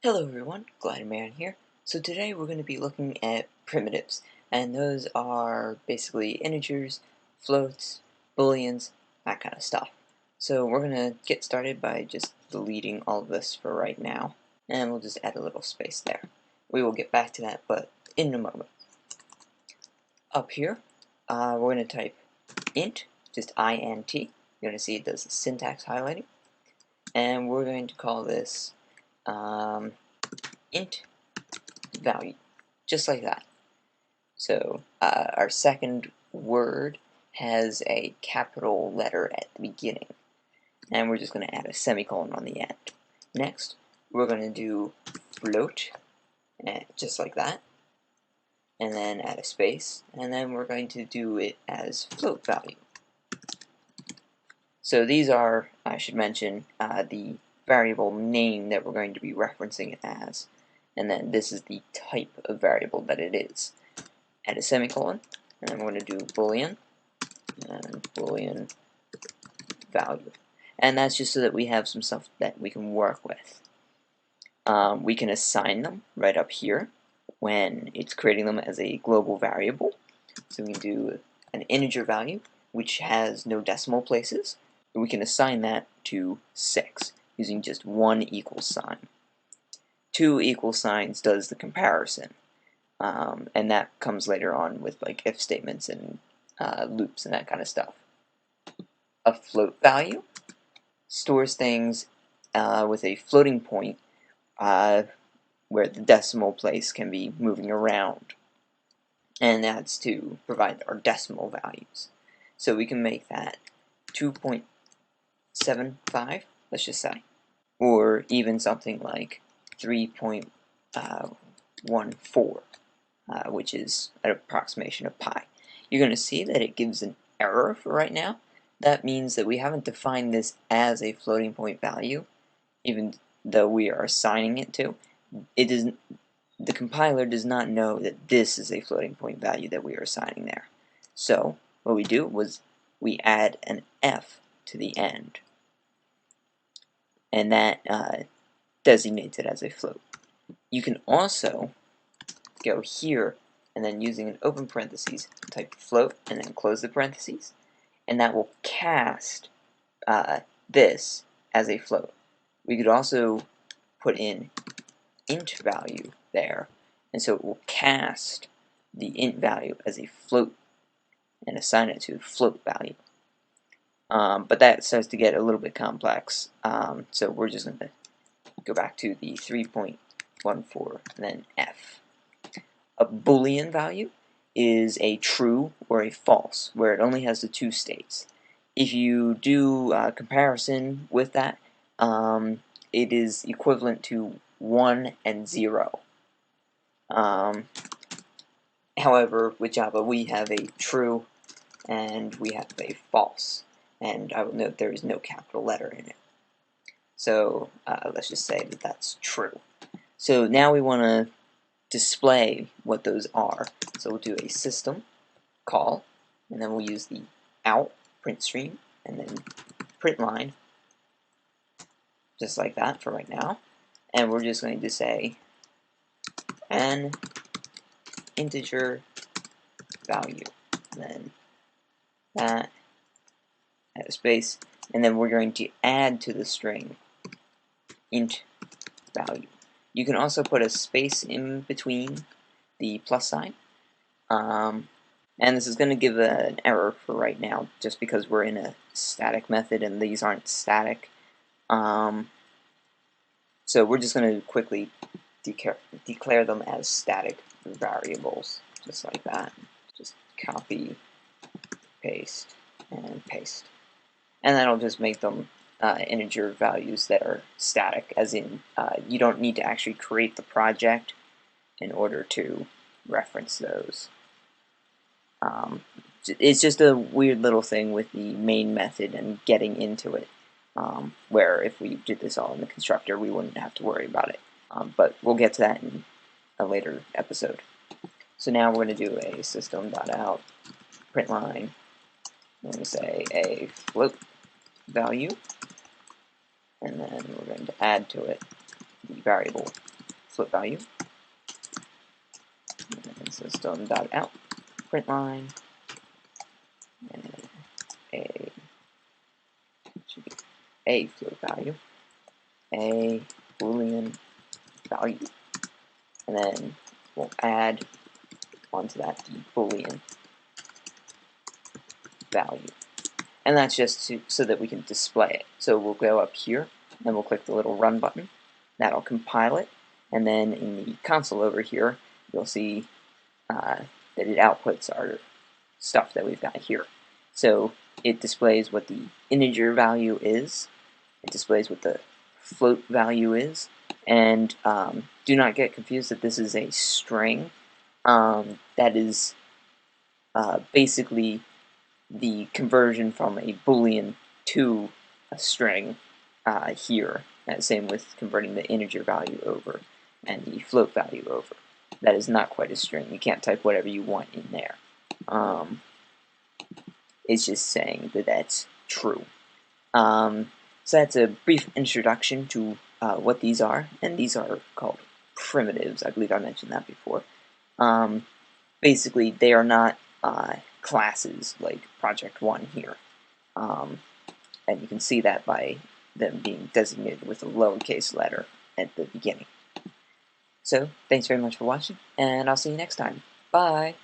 Hello everyone, Gliderman here. So today we're going to be looking at primitives, and those are basically integers, floats, booleans, that kind of stuff. So we're going to get started by just deleting all of this for right now, and we'll just add a little space there. We will get back to that, but in a moment. Up here, we're going to type int, just int. You're going to see it does the syntax highlighting, and we're going to call this int value, just like that. So our second word has a capital letter at the beginning, and we're just going to add a semicolon on the end. Next, we're going to do float, just like that, and then add a space, and then we're going to do it as float value. So these are, I should mention, the variable name that we're going to be referencing it as, and then this is the type of variable that it is. Add a semicolon, and then we're going to do boolean, and boolean value. And that's just so that we have some stuff that we can work with. We can assign them right up here when it's creating them as a global variable. So we can do an integer value, which has no decimal places. And we can assign that to 6 using just one equal sign. 2 equal signs does the comparison, and that comes later on with like if statements and loops and that kind of stuff. A float value stores things with a floating point where the decimal place can be moving around, and that's to provide our decimal values. So we can make that 2.75, let's just say, or even something like 3.14, which is an approximation of pi. You're going to see that it gives an error for right now. That means that we haven't defined this as a floating point value, even though we are assigning it to. The compiler does not know that this is a floating point value that we are assigning there. So what we do was we add an f to the end, and that designates it as a float. You can also go here and then using an open parentheses type float and then close the parentheses, and that will cast this as a float. We could also put in int value there, and so it will cast the int value as a float and assign it to float value. But that starts to get a little bit complex, so we're just going to go back to the 3.14 and then f. A boolean value is a true or a false, where it only has the two states. If you do a comparison with that, it is equivalent to 1 and 0. However, with Java we have a true and we have a false, and I will note there is no capital letter in it. So let's just say that that's true. So now we want to display what those are. So we'll do a system call, and then we'll use the out print stream and then print line, just like that for right now. And we're just going to say an integer value, and then that, add a space, and then we're going to add to the string int value. You can also put a space in between the plus sign, and this is going to give an error for right now just because we're in a static method and these aren't static. So we're just going to quickly declare them as static variables, just like that. Just copy, paste, and paste. And that'll just make them integer values that are static, as in you don't need to actually create the project in order to reference those. It's just a weird little thing with the main method and getting into it, where if we did this all in the constructor we wouldn't have to worry about it. But we'll get to that in a later episode. So now we're going to do a system.out print line. We're going to say a float value, and then we're going to add to it the variable float value. And system.out, print line, and should be a float value, a Boolean value, and then we'll add onto that the Boolean value. And that's just so that we can display it. So we'll go up here, and we'll click the little run button. That'll compile it, and then in the console over here, you'll see that it outputs our stuff that we've got here. So it displays what the integer value is, it displays what the float value is, and do not get confused that this is a string. That is basically the conversion from a Boolean to a string here. Same with converting the integer value over and the float value over. That is not quite a string. You can't type whatever you want in there. It's just saying that that's true. So that's a brief introduction to what these are, and these are called primitives. I believe I mentioned that before. Basically, they are not classes like Project 1 here. And you can see that by them being designated with a lowercase letter at the beginning. So, thanks very much for watching, and I'll see you next time. Bye!